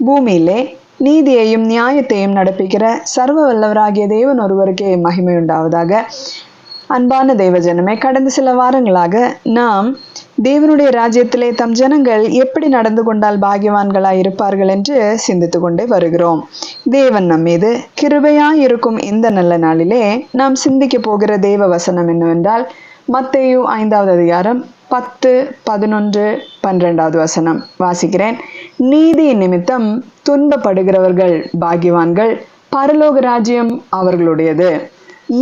பூமியிலே நீதியையும் நியாயத்தையும் நடப்பிக்கிற சர்வ வல்லவராகிய தேவன் ஒருவருக்கே மகிமை உண்டாவதாக. அன்பான தேவஜனமே, கடந்த சில வாரங்களாக நாம் தேவனுடைய ராஜ்யத்திலே தம் ஜனங்கள் எப்படி நடந்து கொண்டால் பாக்கியவான்களாய் இருப்பார்கள் என்று சிந்தித்து கொண்டே வருகிறோம். தேவன் நம் மீது கிருபையாய் இருக்கும் இந்த நல்ல நாளிலே நாம் சிந்திக்க போகிற தேவ வசனம் என்னவென்றால், மத்தேயு 5வது அதிகாரம் 10, 11, 12வது வசனம் வாசிக்கிறேன். நீதி நிமித்தம் துன்பப்படுகிறவர்கள் பாக்கியவான்கள், பரலோக ராஜ்யம் அவர்களுடையது.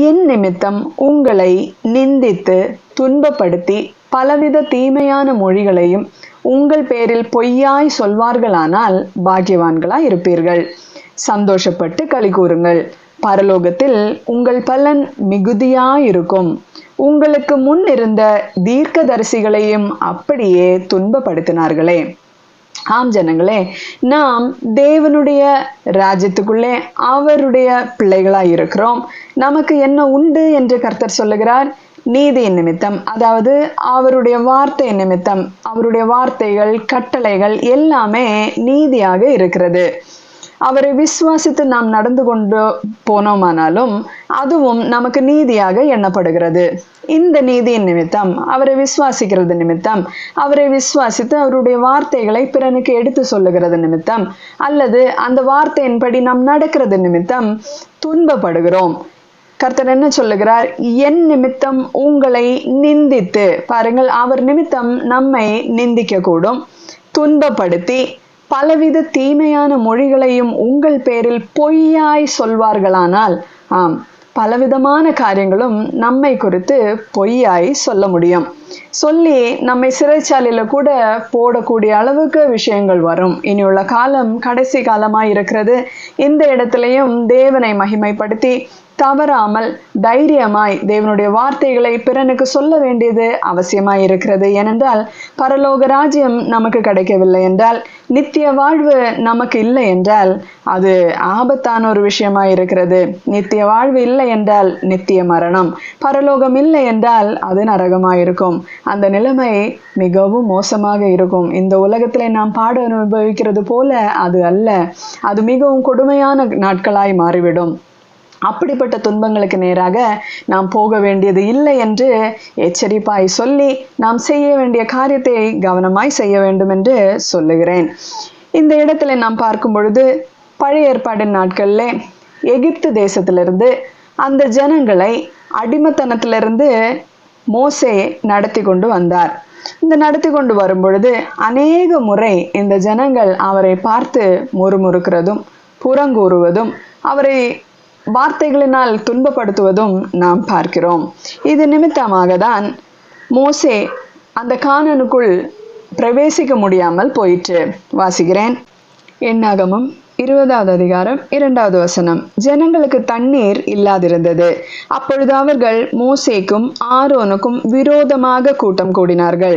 என் நிமித்தம் உங்களை நிந்தித்து துன்பப்படுத்தி பலவித தீமையான மொழிகளையும் உங்கள் பேரில் பொய்யாய் சொல்வார்களானால் பாக்கியவான்களாய் இருப்பீர்கள். சந்தோஷப்பட்டு களி கூறுங்கள், பரலோகத்தில் உங்கள் பலன் மிகுதியாயிருக்கும். உங்களுக்கு முன் இருந்த தீர்க்கதரிசிகளையும் அப்படியே துன்பப்படுத்தினார்களே. ஆம் ஜனங்களே, நாம் தேவனுடைய ராஜ்யத்துக்குள்ளே அவருடைய பிள்ளைகளாய் இருக்கிறோம். நமக்கு என்ன உண்டு என்று கர்த்தர் சொல்லுகிறார்? நீதியின் நிமித்தம், அதாவது அவருடைய வார்த்தை நிமித்தம். அவருடைய வார்த்தைகள், கட்டளைகள் எல்லாமே நீதியாக இருக்கிறது. அவரை விசுவாசித்து நாம் நடந்து கொண்டு போனோமானாலும் அதுவும் நமக்கு நீதியாக எண்ணப்படுகிறது. இந்த நீதியின் நிமித்தம், அவரை விசுவாசிக்கிறது நிமித்தம், அவரை விசுவாசித்து அவருடைய வார்த்தைகளை பிறனுக்கு எடுத்து சொல்லுகிறது நிமித்தம், அல்லது அந்த வார்த்தையின்படி நாம் நடக்கிறது நிமித்தம் துன்பப்படுகிறோம். கர்த்தர் என்ன சொல்லுகிறார்? என் நிமித்தம் உங்களை நிந்தித்து, பாருங்கள், அவர் நிமித்தம் நம்மை நிந்திக்க கூடும், துன்பப்படுத்தி பலவித தீமையான மொழிகளையும் உங்கள் பேரில் பொய்யாய் சொல்வார்களானால், ஆம், பலவிதமான காரியங்களும் நம்மை குறித்து பொய்யாய் சொல்ல முடியும். சொல்லி நம்மை சிறைச்சாலையில கூட போடக்கூடிய அளவுக்கு விஷயங்கள் வரும். இனியுள்ள காலம் கடைசி காலமாய் இருக்கிறது. இந்த இடத்திலையும் தேவனை மகிமைப்படுத்தி தவறாமல் தைரியமாய் தேவனுடைய வார்த்தைகளை பிறனுக்கு சொல்ல வேண்டியது அவசியமாய் இருக்கிறது. ஏனென்றால் பரலோக ராஜ்யம் நமக்கு கிடைக்கவில்லை என்றால், நித்திய வாழ்வு நமக்கு இல்லை என்றால் அது ஆபத்தான ஒரு விஷயமாய் இருக்கிறது. நித்திய வாழ்வு இல்லை என்றால் நித்திய மரணம், பரலோகம் இல்லை என்றால் அது நரகமாயிருக்கும். அந்த நிலைமை மிகவும் மோசமாக இருக்கும். இந்த உலகத்திலே நாம் பாட அனுபவிக்கிறது போல அது அல்ல. அது மிகவும் கொடுமையான நாட்களாய் மாறிவிடும். அப்படிப்பட்ட துன்பங்களுக்கு நேராக நாம் போக வேண்டியது இல்லை என்று எச்சரிப்பாய் சொல்லி நாம் செய்ய வேண்டிய காரியத்தை கவனமாய் செய்ய வேண்டும் என்று சொல்லுகிறேன். இந்த இடத்துல நாம் பார்க்கும் பொழுது, பழைய ஏற்பாடின் நாட்களிலே எகிப்து தேசத்திலிருந்து அந்த ஜனங்களை அடிமைத்தனத்திலிருந்து மோசே நடத்தி கொண்டு வந்தார். இந்த நடத்தி கொண்டு வரும் பொழுது அநேக முறை இந்த ஜனங்கள் அவரை பார்த்து முறுமுறுக்கிறதும் புறங்கூறுவதும் அவரை வார்த்தைகளினால் துன்பப்படுத்துவதும் நாம் பார்க்கிறோம். இது நிமித்தமாக தான் மோசே அந்த கானானுக்குள் பிரவேசிக்க முடியாமல் போயிற்று. வாசிக்கிறேன். என்னாகமம் 20வது அதிகாரம் 2வது வசனம். ஜனங்களுக்கு தண்ணீர் இல்லாதிருந்தது. அப்பொழுது அவர்கள் மோசேக்கும் ஆரோனுக்கும் விரோதமாக கூட்டம் கூடினார்கள்.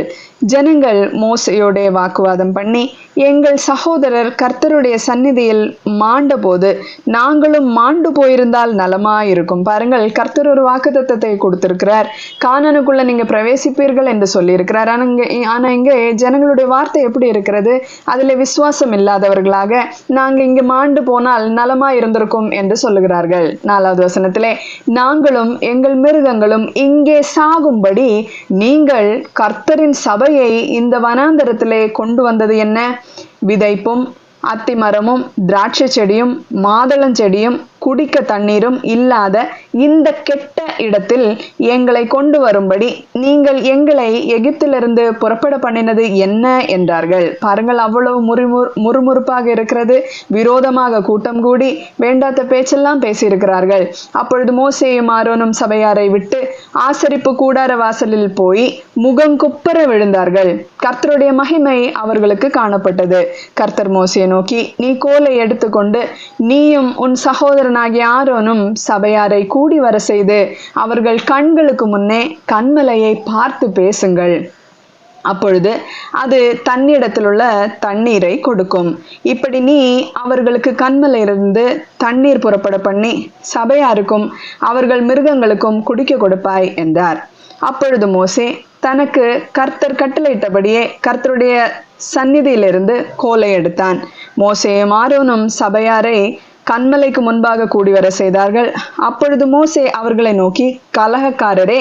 ஜனங்கள் மோசேயோட வாக்குவாதம் பண்ணி, எங்கள் சகோதரர் கர்த்தருடைய சந்நிதியில் மாண்ட போது நாங்களும் மாண்டு போயிருந்தால் நலமாயிருக்கும். பாருங்கள், கர்த்தர் ஒரு வாக்குத்தத்தத்தை கொடுத்திருக்கிறார். கானானுக்குள்ள நீங்க பிரவேசிப்பீர்கள் என்று சொல்லியிருக்கிறார். ஆனா இங்கே ஜனங்களுடைய வார்த்தை எப்படி இருக்கிறது? அதுல விசுவாசம் இல்லாதவர்களாக, நாங்க இங்க மாண்டு போனால் நலமா இருந்திருக்கும் என்று சொல்லுகிறார்கள். 4வது வசனத்திலே, நாங்களும் எங்கள் மிருகங்களும் இங்கே சாகும்படி நீங்கள் கர்த்தரின் சபையை இந்த வனாந்தரத்திலே கொண்டு வந்தது என்ன? விதைப்பும் அத்திமரமும் திராட்சை செடியும் மாதளஞ்செடியும் குடிக்க தண்ணீரும் இல்லாத இந்த கெட்ட இடத்தில் எங்களை கொண்டு வரும்படி நீங்கள் எங்களை எகிப்திலிருந்து புறப்பட பண்ணினது என்ன என்றார்கள். பாருங்கள், அவ்வளவு முறுமுறுப்பாக இருக்கிறது. விரோதமாக கூட்டம் கூடி வேண்டாத பேச்செல்லாம் பேசியிருக்கிறார்கள். அப்பொழுது மோசேயும் ஆரோனும் சபையாரை விட்டு ஆசரிப்பு கூடார வாசலில் போய் முகங்குப்புற விழுந்தார்கள். கர்த்தருடைய மகிமை அவர்களுக்கு காணப்பட்டது. கர்த்தர் மோசேயை நோக்கி, நீ கோலை எடுத்துக்கொண்டு நீயும் உன் சகோதரன் ஆரோனும் சபையாரை கூடி வர செய்து அவர்கள் கண்களுக்கு முன்னே கன்மலையை பார்த்து பேசுங்கள். அப்பொழுது அது தன்னிடத்தில் உள்ள தண்ணீரை கொடுக்கும். இப்படி நீ அவர்களுக்கு கன்மலையிலிருந்து தண்ணீர் புறப்பட பண்ணி சபையாருக்கும் அவர்கள் மிருகங்களுக்கும் குடிக்க கொடுப்பாய் என்றார். அப்பொழுது மோசே தனக்கு கர்த்தர் கட்டளையிட்டபடியே கர்த்தருடைய சந்நிதியிலிருந்து கோலை எடுத்தான். மோசேயும் ஆரோனும் சபையாரை கன்மலைக்கு முன்பாக கூடி வர செய்தார்கள். அப்பொழுது மோசே அவர்களை நோக்கி, கலகக்காரரே,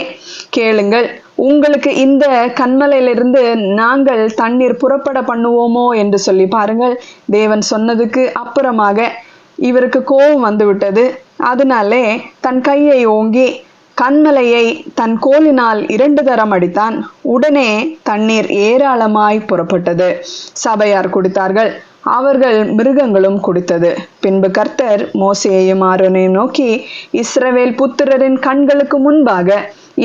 கேளுங்கள். உங்களுக்கு இந்த கன்மலையிலிருந்து நாங்கள் தண்ணீர் புறப்பட பண்ணுவோமோ என்று சொல்லி பாருங்கள். தேவன் சொன்னதுக்கு அப்புறமாக இவருக்கு கோபம் வந்து விட்டது. அதனாலே தன் கையை ஓங்கி கன்மலையை தன் கோலினால் 2 தரம் அடித்தான். உடனே தண்ணீர் ஏராளமாய் புறப்பட்டது. சபையார் குடித்தார்கள், அவர்கள் மிருகங்களும் குடித்தது. பின்பு கர்த்தர் மோசேயையும் ஆரோனையும் நோக்கி, இஸ்ரவேல் புத்திரரின் கண்களுக்கு முன்பாக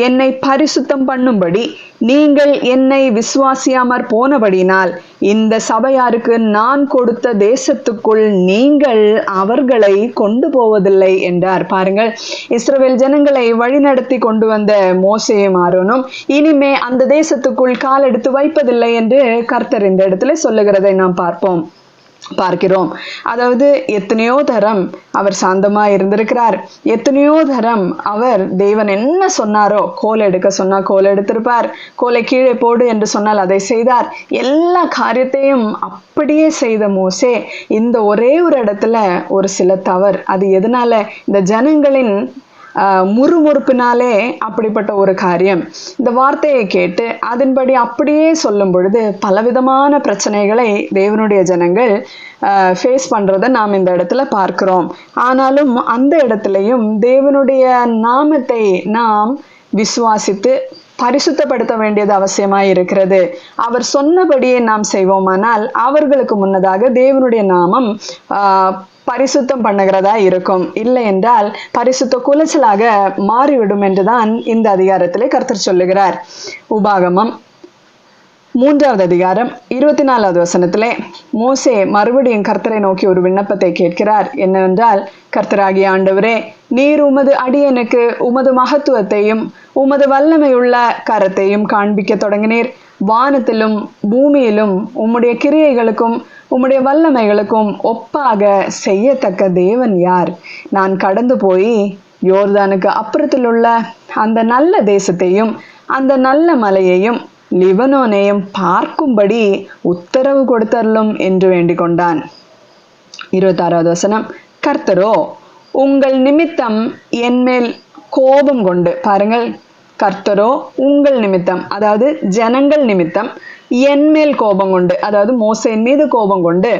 என்னை பரிசுத்தம் பண்ணும்படி நீங்கள் என்னை விசுவாசியாமற் போனபடினால் இந்த சபையாருக்கு நான் கொடுத்த தேசத்துக்குள் நீங்கள் அவர்களை கொண்டு போவதில்லை என்றார். பாருங்கள், இஸ்ரவேல் ஜனங்களை வழிநடத்தி கொண்டு வந்த மோசேயும் ஆரோனும் இனிமே அந்த தேசத்துக்குள் கால் எடுத்து வைப்பதில்லை என்று கர்த்தர் இந்த இடத்துல சொல்லுகிறதை நாம் பார்க்கிறோம். அதாவது எத்தனையோ தரம் அவர் சாந்தமா இருந்திருக்கிறார். எத்தனையோ தரம் அவர் தேவன் என்ன சொன்னாரோ, கோல் எடுக்க சொன்னா கோல் எடுத்திருப்பார், கோலை கீழே போடு என்று சொன்னால் அதை செய்தார். எல்லா காரியத்தையும் அப்படியே செய்த மோசே இந்த ஒரே ஒரு இடத்துல ஒரு சில தவறு. அது எதனால? இந்த ஜனங்களின் முறுமுறுப்பினாலே அப்படிப்பட்ட ஒரு காரியம். இந்த வார்த்தையை கேட்டு அதன்படி அப்படியே சொல்லும் பொழுது பலவிதமான பிரச்சனைகளை தேவனுடைய ஜனங்கள் ஃபேஸ் பண்றதை நாம் இந்த இடத்துல பார்க்கிறோம். ஆனாலும் அந்த இடத்துலையும் தேவனுடைய நாமத்தை நாம் விசுவாசித்து பரிசுத்தப்படுத்த வேண்டியது அவசியமாய் இருக்கிறது. அவர் சொன்னபடியே நாம் செய்வோமானால் அவர்களுக்கு முன்னதாக தேவனுடைய நாமம் பரிசுத்தம் பண்ணுகிறதா இருக்கும். இல்லை என்றால் பரிசுத்த குலைச்சலாக மாறிவிடும் என்றுதான் இந்த அதிகாரத்திலே கர்த்தர் சொல்லுகிறார். உபாகமம் 3வது அதிகாரம் 24வது வசனத்திலே மோசே மறுபடியும் கர்த்தரை நோக்கி ஒரு விண்ணப்பத்தை கேட்கிறார். என்னவென்றால், கர்த்தராகிய ஆண்டவரே, நீர் உமது அடியனுக்கு உமது மகத்துவத்தையும் உமது வல்லமையுள்ள கரத்தையும் காண்பிக்க தொடங்கினீர். வானத்திலும் பூமியிலும் உம்முடைய கிரியைகளுக்கும் உம்முடைய வல்லமைகளுக்கும் ஒப்பாக செய்யத்தக்க தேவன் யார்? நான் கடந்து போய் யோர்தானுக்கு அப்புறத்தில் உள்ள அந்த நல்ல தேசத்தையும் அந்த நல்ல மலையையும் லிபனோனையும் பார்க்கும்படி உத்தரவு கொடுத்தருளும் என்று வேண்டிக் கொண்டான். 26வது வசனம், கர்த்தரோ உங்கள் நிமித்தம் என்மேல் கோபம் கொண்டு, பாருங்கள், கர்த்தரோ உங்கள் நிமித்தம், அதாவது ஜனங்கள் நிமித்தம் என்மேல் கோபம் கொண்டு, அதாவது மோசேயின் மீது கோபம் கொண்டு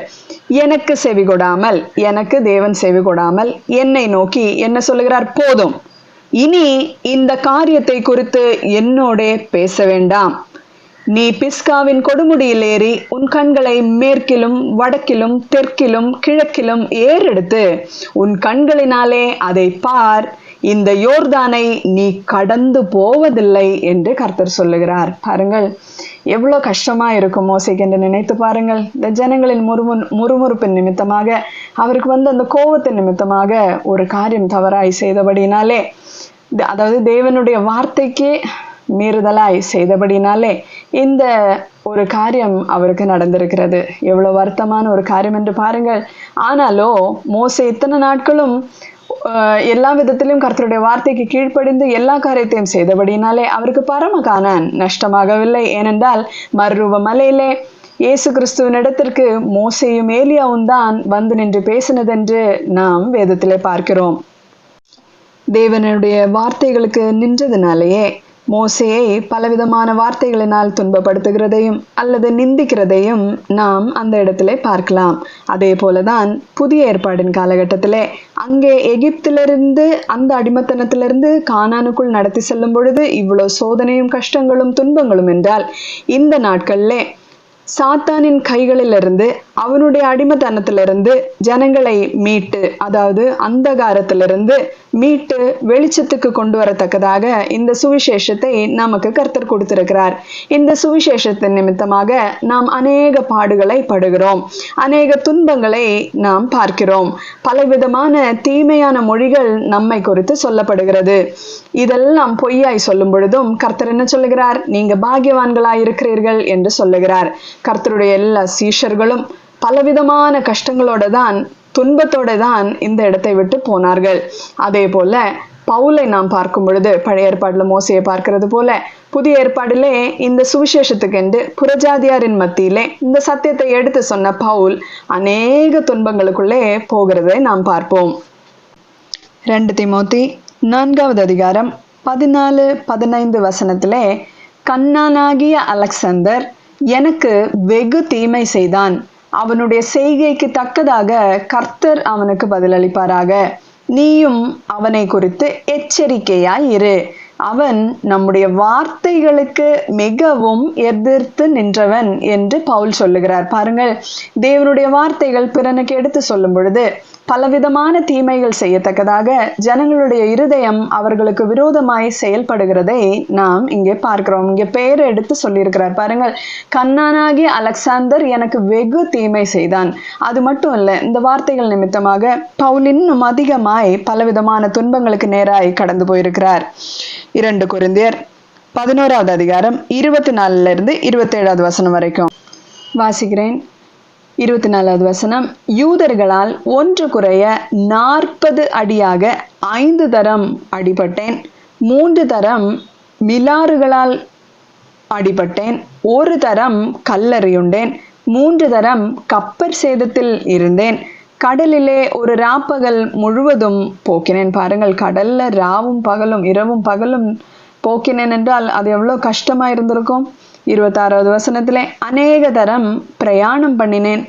எனக்கு செவி கொடாமல், எனக்கு தேவன் செவி கொடாமல் என்னை நோக்கி என்ன சொல்லுகிறார்? போதும், இனி இந்த காரியத்தை குறித்து என்னோட பேச வேண்டாம். நீ பிஸ்காவின் கொடுமுடியில் ஏறி உன் கண்களை மேற்கிலும் வடக்கிலும் தெற்கிலும் கிழக்கிலும் ஏறெடுத்து உன் கண்களினாலே அதை பார். இந்த யோர்தானை நீ கடந்து போவதில்லை என்று கர்த்தர் சொல்லுகிறார். பாருங்கள், எவ்வளவு கஷ்டமா இருக்கும் மோசேக்கு என்று நினைத்து பாருங்கள். இந்த ஜனங்களின் முறுமுறுப்பின் நிமித்தமாக, அவருக்கு வந்து அந்த கோபத்தின் நிமித்தமாக ஒரு காரியம் தவறாய் செய்தபடினாலே, அதாவது தேவனுடைய வார்த்தைக்கு மீறுதலாய் செய்தபடினாலே இந்த ஒரு காரியம் அவருக்கு நடந்திருக்கிறது. எவ்வளவு வருத்தமான ஒரு காரியம் என்று பாருங்கள். ஆனாலோ மோசே இத்தனை நாட்களும் எல்லா விதத்திலும் கர்த்தருடைய வார்த்தைக்கு கீழ்ப்படிந்து எல்லா காரியத்தையும் செய்தபடினாலே அவருக்கு பரம கானான் நஷ்டமாகவில்லை. ஏனென்றால் மறுரூப மலையிலே இயேசு கிறிஸ்துவின் இடத்திற்கு மோசேயும் ஏலியாவும் தான் வந்து நின்று பேசினதென்று நாம் வேதத்திலே பார்க்கிறோம். தேவனுடைய வார்த்தைகளுக்கு நின்றதுனாலேயே மோசேயை பலவிதமான வார்த்தைகளினால் துன்பப்படுத்துகிறதையும் அல்லது நிந்திக்கிறதையும் நாம் அந்த இடத்திலே பார்க்கலாம். அதே போலதான் புதிய ஏற்பாடின் காலகட்டத்திலே அங்கே எகிப்திலிருந்து, அந்த அடிமத்தனத்திலிருந்து கானானுக்குள் நடத்தி செல்லும் பொழுது இவ்வளவு சோதனையும் கஷ்டங்களும் துன்பங்களும் என்றால், இந்த நாட்களிலே சாத்தானின் கைகளிலிருந்து, அவனுடைய அடிமத்தனத்திலிருந்து ஜனங்களை மீட்டு, அதாவது அந்தகாரத்திலிருந்து மீட்டு வெளிச்சத்துக்கு கொண்டு வரத்தக்கதாக இந்த சுவிசேஷத்தை நமக்கு கர்த்தர் கொடுத்திருக்கிறார். இந்த சுவிசேஷத்தின் நிமித்தமாக நாம் அநேக பாடுகளை படுகிறோம், அநேக துன்பங்களை நாம் பார்க்கிறோம், பலவிதமான தீமையான மொழிகள் நம்மை குறித்து சொல்லப்படுகிறது. இதெல்லாம் பொய்யாய் சொல்லும் பொழுதும் கர்த்தர் என்ன சொல்லுகிறார்? நீங்க பாக்கியவான்களாய் இருக்கிறீர்கள் என்று சொல்லுகிறார். கர்த்தருடைய எல்லா சீஷர்களும் பலவிதமான கஷ்டங்களோட தான், துன்பத்தோட தான் இந்த இடத்தை விட்டு போனார்கள். அதே போல பவுலை நாம் பார்க்கும் பொழுது பழைய ஏற்பாடுல மோசையை பார்க்கிறது போல புதிய ஏற்பாடிலே இந்த சுவிசேஷத்துக்கென்று புறஜாதியாரின் மத்தியிலே இந்த சத்தியத்தை எடுத்து சொன்ன பவுல் அநேக துன்பங்களுக்குள்ளே போகிறதை நாம் பார்ப்போம். 2 தீமோத்தி 4வது அதிகாரம் 14-15 வசனத்திலே, கன்னானாகிய அலெக்சந்தர் எனக்கு வெகு தீமை செய்தான், அவனுடைய செய்கைக்கு தக்கதாக கர்த்தர் அவனுக்கு பதிலளிப்பாராக. நீயும் அவனை குறித்து எச்சரிக்கையாய் இரு. அவன் நம்முடைய வார்த்தைகளுக்கு மிகவும் எதிர்த்து நின்றவன் என்று பவுல் சொல்லுகிறார். பாருங்கள், தேவனுடைய வார்த்தைகள் பிறனுக்கு எடுத்து சொல்லும் பொழுது பலவிதமான தீமைகள் செய்யத்தக்கதாக ஜனங்களுடைய இருதயம் அவர்களுக்கு விரோதமாய் செயல்படுகிறதை நாம் இங்கே பார்க்கிறோம். இங்கே பெயர் எடுத்து சொல்லியிருக்கிறார். பாருங்கள், கன்னானாகிய அலெக்சாந்தர் எனக்கு வெகு தீமை செய்தான். அது மட்டும் இல்ல, இந்த வார்த்தைகள் நிமித்தமாக பவுல் இன்னும் அதிகமாய் பலவிதமான துன்பங்களுக்கு நேராய் கடந்து போயிருக்கிறார். 2 கொரிந்தியர் 11வது அதிகாரம் 24 27வது வசனம் வரைக்கும் வாசிக்கிறேன். 24வது வசனம், யூதர்களால் ஒன்று குறைய 40 அடியாக 5 தரம் அடிபட்டேன், 3 தரம் மிலாறுகளால் அடிபட்டேன், 1 தரம் கல்லறியுண்டேன், 3 தரம் கப்பர் சேதத்தில் இருந்தேன், கடலிலே ஒரு ராப்பகல் முழுவதும் போக்கினேன். பாருங்கள், கடல்ல ராவும் பகலும் இரவும் பகலும் போக்கினேன் என்றால் அது எவ்வளவு கஷ்டமா இருந்திருக்கும். 26வது வசனத்திலே, அநேக தரம் பிரயாணம் பண்ணினேன்,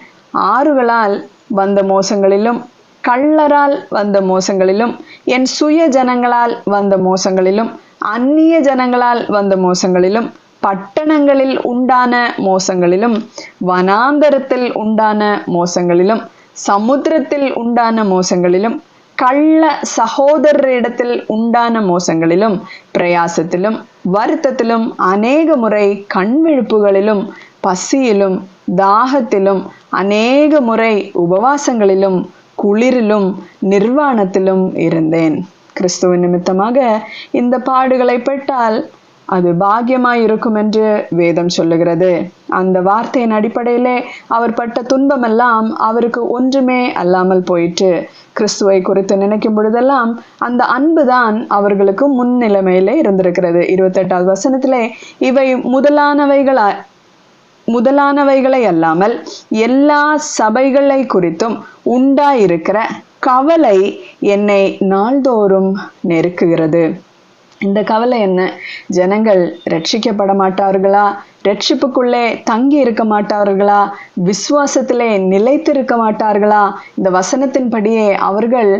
ஆறுகளால் வந்த மோசங்களிலும் கள்ளரால் வந்த மோசங்களிலும் என் சுய ஜனங்களால் வந்த மோசங்களிலும் அந்நிய ஜனங்களால் வந்த மோசங்களிலும் பட்டணங்களில் உண்டான மோசங்களிலும் வனாந்தரத்தில் உண்டான மோசங்களிலும் சமுத்திரத்தில் உண்டான மோசங்களிலும் கள்ள சகோதரரிடத்தில் உண்டான மோசங்களிலும் பிரயாசத்திலும் வருத்தத்திலும் அநேக முறை கண்விழிப்புகளிலும் பசியிலும் தாகத்திலும் அநேக முறை உபவாசங்களிலும் குளிரிலும் நிர்வாணத்திலும் இருந்தேன். கிறிஸ்துவின் நிமித்தமாக இந்த பாடுகளை பெற்றால் அது பாக்கியமாய் இருக்கும் என்று வேதம் சொல்லுகிறது. அந்த வார்த்தையின் அடிப்படையிலே அவர் பட்ட துன்பமெல்லாம் அவருக்கு ஒன்றுமே அல்லாமல் போயிற்று. கிறிஸ்துவை குறித்து நினைக்கும் பொழுதெல்லாம் அந்த அன்புதான் அவர்களுக்கு முன்னிலைமையிலே இருந்திருக்கிறது. 28வது வசனத்திலே, இவை முதலானவைகளை அல்லாமல் எல்லா சபைகளை குறித்தும் உண்டாயிருக்கிற கவலை என்னை நாள்தோறும் நெருக்குகிறது. இந்த கவலை என்ன? ஜனங்கள் ரட்சிக்கப்பட மாட்டார்களா? ரட்சிப்புக்குள்ளே தங்கி இருக்க மாட்டார்களா? விசுவாசத்திலே நிலைத்திருக்க மாட்டார்களா? இந்த வசனத்தின்படியே அவர்கள்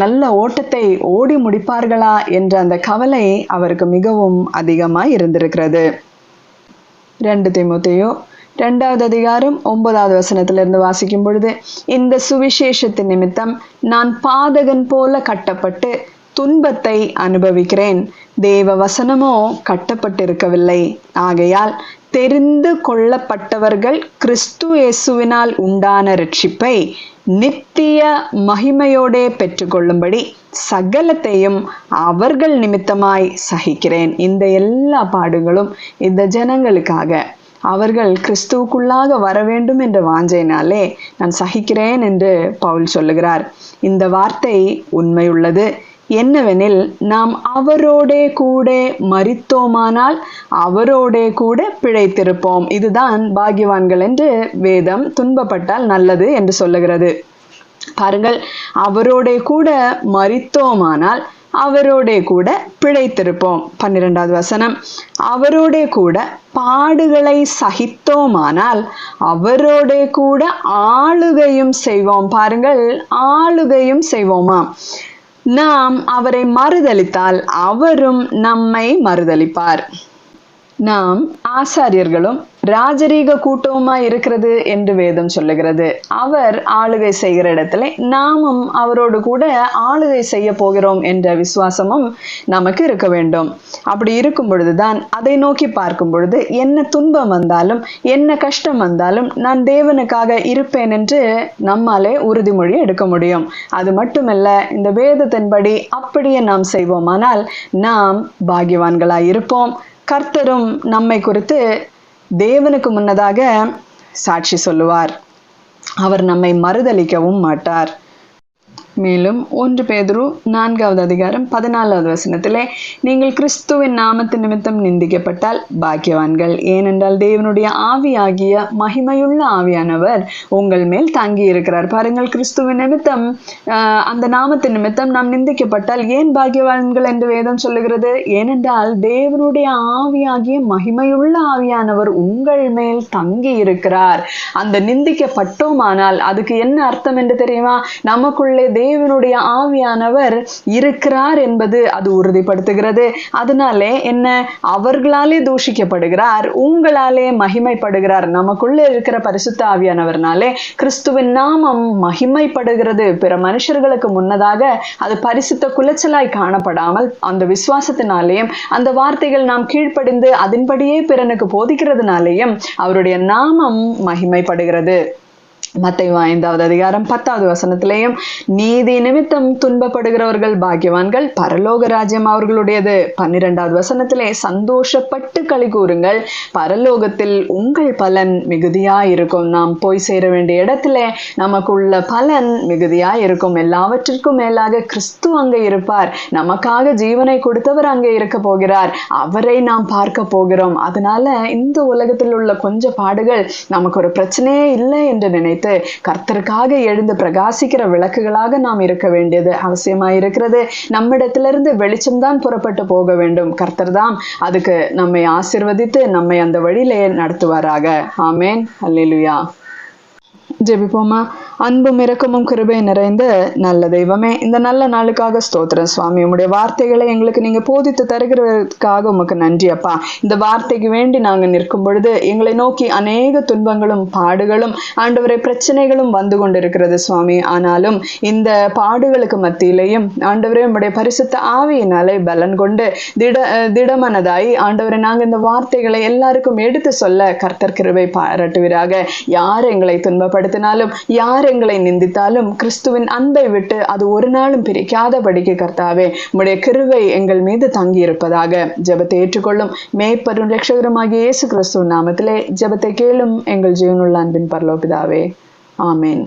நல்ல ஓட்டத்தை ஓடி முடிப்பார்களா என்ற அந்த கவலை அவருக்கு மிகவும் அதிகமாய் இருந்திருக்கிறது. 2 தீமோத்தேயு 2வது அதிகாரம் 9வது வசனத்திலிருந்து வாசிக்கும் பொழுது, இந்த சுவிசேஷத்தின் நிமித்தம் நான் பாதகன் போல கட்டப்பட்டு துன்பத்தை அனுபவிக்கிறேன், தேவ வசனமோ கட்டப்பட்டிருக்கவில்லை. ஆகையால் தெரிந்து கொள்ளப்பட்டவர்கள் கிறிஸ்து இயேசுவினால் உண்டான ரட்சிப்பை நித்திய மகிமையோடே பெற்றுக்கொள்ளும்படி சகலத்தையும் அவர்கள் நிமித்தமாய் சகிக்கிறேன். இந்த எல்லா பாடுகளும் இந்த ஜனங்களுக்காக, அவர்கள் கிறிஸ்துவுக்குள்ளாக வர வேண்டும் என்ற வாஞ்சையினாலே நான் சகிக்கிறேன் என்று பவுல் சொல்லுகிறார். இந்த வார்த்தை உண்மையுள்ளது. என்னவெனில், நாம் அவரோடே கூட மரித்தோமானால் அவரோடே கூட பிழைத்திருப்போம். இதுதான் பாக்கியவான்கள் என்று வேதம் துன்பப்பட்டால் நல்லது என்று சொல்லுகிறது. பாருங்கள், அவரோடே கூட மரித்தோமானால் அவரோடே கூட பிழைத்திருப்போம். 12வது வசனம், அவரோடே கூட பாடுகளை சகித்தோமானால் அவரோடே கூட ஆளுகையும் செய்வோம். பாருங்கள், ஆளுகையும் செய்வோமா? நாம் அவரை மறுதலித்தால் அவரும் நம்மை மறுதலிப்பார். நாம் ஆசாரியர்களும் ராஜரீக கூட்டமுமாய் இருக்கிறது என்று வேதம் சொல்லுகிறது. அவர் ஆளுகை செய்கிற இடத்துல நாமும் அவரோடு கூட ஆளுகை செய்ய போகிறோம் என்ற விசுவாசமும் நமக்கு இருக்க வேண்டும். அப்படி இருக்கும் பொழுதுதான் அதை நோக்கி பார்க்கும் பொழுது என்ன துன்பம் வந்தாலும் என்ன கஷ்டம் வந்தாலும் நான் தேவனுக்காக இருப்பேன் என்று நம்மாலே உறுதிமொழி எடுக்க முடியும். அது மட்டுமல்ல, இந்த வேதத்தின்படி அப்படியே நாம் செய்வோமானால் நாம் பாக்கியவான்களாய் இருப்போம். கர்த்தரும் நம்மை குறித்து தேவனுக்கு முன்னதாக சாட்சி சொல்லுவார். அவர் நம்மை மறுதலிக்கவும் மாட்டார். மேலும் 1 பேதுரு 4வது அதிகாரம் 14வது வசனத்திலே, நீங்கள் கிறிஸ்துவின் நாமத்தின் நிமித்தம் நிந்திக்கப்பட்டால் பாக்கியவான்கள், ஏனென்றால் தேவனுடைய ஆவியாகிய மகிமையுள்ள ஆவியானவர் உங்கள் மேல் தங்கி இருக்கிறார். பாருங்கள், கிறிஸ்துவின் நிமித்தம் அந்த நாமத்தின் நிமித்தம் நாம் நிந்திக்கப்பட்டால் ஏன் பாக்கியவான்கள் என்று வேதம் சொல்லுகிறது? ஏனென்றால் தேவனுடைய ஆவியாகிய மகிமையுள்ள ஆவியானவர் உங்கள் மேல் தங்கி இருக்கிறார். அந்த நிந்திக்கப்பட்டோமானால் அதுக்கு என்ன அர்த்தம் என்று தெரியுமா? நமக்குள்ளே தேவனுடைய ஆவியானவர் இருக்கிறார் என்பது அது உறுதிப்படுத்துகிறது. அதனாலே என்ன? அவர்களாலே தூஷிக்கப்படுகிறார், உங்களாலே மகிமைப்படுகிறார். நமக்குள்ளே இருக்கிற பரிசுத்த ஆவியானவர்னாலே கிறிஸ்துவின் நாமம் மகிமைப்படுகிறது. பிற மனுஷர்களுக்கு முன்னதாக அது பரிசுத்த குலைச்சலாய் காணப்படாமல் அந்த விசுவாசத்தினாலேயும் அந்த வார்த்தைகள் நாம் கீழ்ப்படிந்து அதன்படியே பிறனுக்கு போதிக்கிறதுனாலேயும் அவருடைய நாமம் மகிமைப்படுகிறது. மத்தேயு 5வது அதிகாரம் 10வது வசனத்திலேயும், நீதி நிமித்தம் துன்பப்படுகிறவர்கள் பாக்கியவான்கள், பரலோக ராஜ்யம் அவர்களுடையது. 12வது வசனத்திலே, சந்தோஷப்பட்டு களி கூறுங்கள், பரலோகத்தில் உங்கள் பலன் மிகுதியாயிருக்கும். நாம் போய் சேர வேண்டிய இடத்துல நமக்குள்ள பலன் மிகுதியாயிருக்கும். எல்லாவற்றிற்கும் மேலாக கிறிஸ்து அங்கே இருப்பார். நமக்காக ஜீவனை கொடுத்தவர் அங்கே இருக்க போகிறார். அவரை நாம் பார்க்க போகிறோம். அதனால இந்த உலகத்தில் உள்ள கொஞ்ச பாடுகள் நமக்கு ஒரு பிரச்சனையே இல்லை என்று நினைத்து கர்த்தருக்காக எழுந்து பிரகாசிக்கிற விளக்குகளாக நாம் இருக்க வேண்டியது அவசியமாயிருக்கிறது. நம்மிடத்திலிருந்து வெளிச்சம்தான் புறப்பட்டு போக வேண்டும். கர்த்தர் தான் அதுக்கு நம்மை ஆசீர்வதித்து நம்மை அந்த வழியிலே நடத்துவாராக. ஆமேன். அல்லேலூயா. ஜெபிப்போமா. அன்பும் இரக்கமும் கிருபை நிறைந்த நல்ல தெய்வமே, இந்த நல்ல நாளுக்காக ஸ்தோத்திரம் சுவாமி. உம்முடைய வார்த்தைகளை எங்களுக்கு நீங்க போதித்து தருகிறதுக்காக உமக்கு நன்றி அப்பா. இந்த வார்த்தைக்கு வேண்டி நாங்கள் நிற்கும் பொழுது எங்களை நோக்கி அநேக துன்பங்களும் பாடுகளும் ஆண்டவரை பிரச்சனைகளும் வந்து கொண்டிருக்கிறது சுவாமி. ஆனாலும் இந்த பாடுகளுக்கு மத்தியிலையும் ஆண்டவரே உம்முடைய பரிசுத்த ஆவியினாலே பலன் கொண்டு திடமனதாய் ஆண்டவரை நாங்கள் இந்த வார்த்தைகளை எல்லாருக்கும் எடுத்து சொல்ல கர்த்தர் கிருபை பாராட்டுவீராக. யார் எங்களை துன்பப்படுத்தினாலும் யார் எங்களை நிந்தித்தாலும் கிறிஸ்துவின் அன்பை விட்டு அது ஒரு நாளும் பிரிக்காதபடிக்கு கர்த்தாவே உம்முடைய கிருபை எங்கள் மீது தங்கி இருப்பதாக. ஜெபத்தை ஏற்றுக்கொள்ளும் மேய்ப்பரும் இரட்சகருமாகிய இயேசு கிறிஸ்துவின் நாமத்திலே ஜெபத்தை கேளும் எங்கள் ஜீவனுள்ள அன்பின் பரலோக பிதாவே. ஆமேன்.